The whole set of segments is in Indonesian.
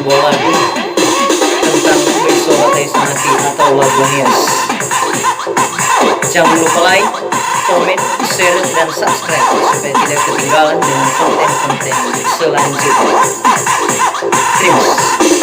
sebuah lagu tentang Wisowatai Sanaki atau Lagunias. Jangan lupa like, komen, share, dan subscribe supaya tidak ketinggalan dengan konten-konten selanjutnya. Terima kasih.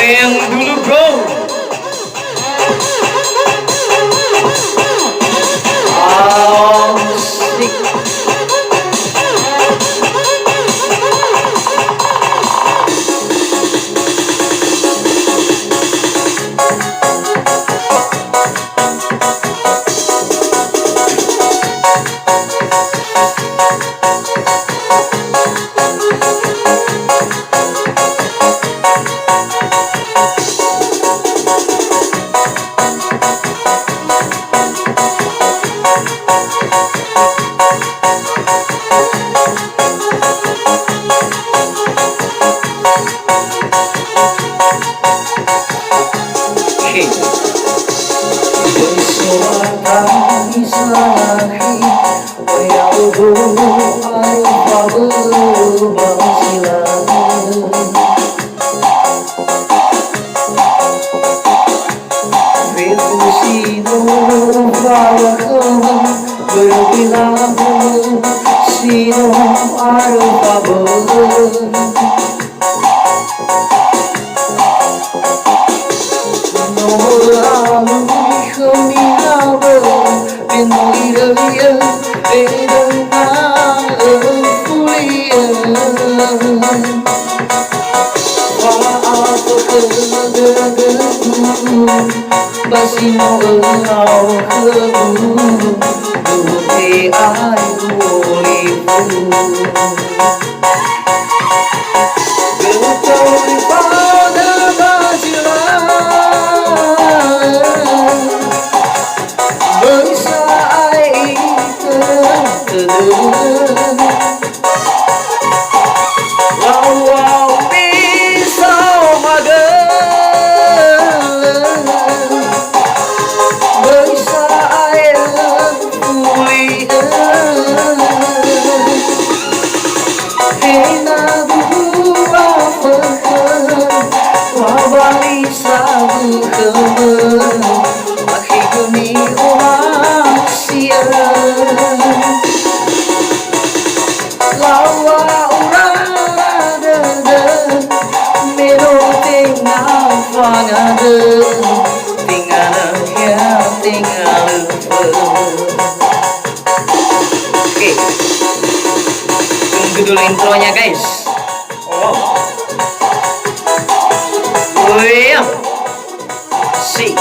Yang dulu bro. Asik. Wisowatai Sanaki wayauhu arupa berbasilan Fitusino bawakaman berbilang sino arupa Basino engkau keburu Duhute ayu olivu Gelutur pada basilan Bisa air terteduh Wow bisa mager Oke, tunggu dulu intronya guys. Oh iya, si.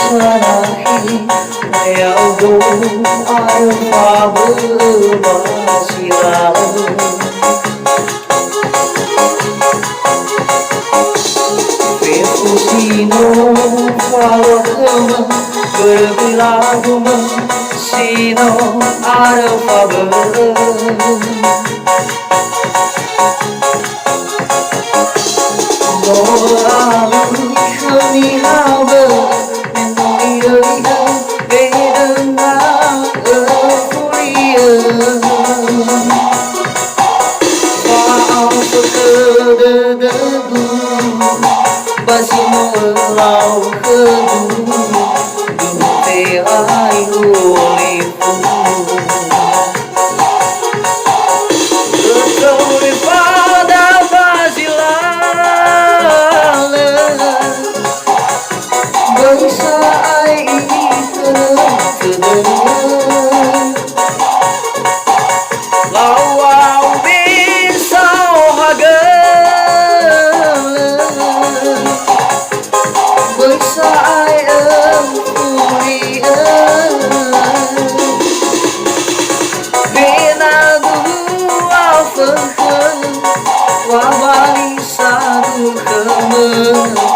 sanahi leo do ai pha bơ ba sila Fusino falakama berbilaguma sino arafaba Doalu kami haba menoliya bedana euforia Faal sekedegu Basimo lau kedu Dute ai ulipu Tertori pada basilale Bangsa ai kedengar Lawau bisa Bangsa ai euforia Binagu afakhan Wabali sadu kemana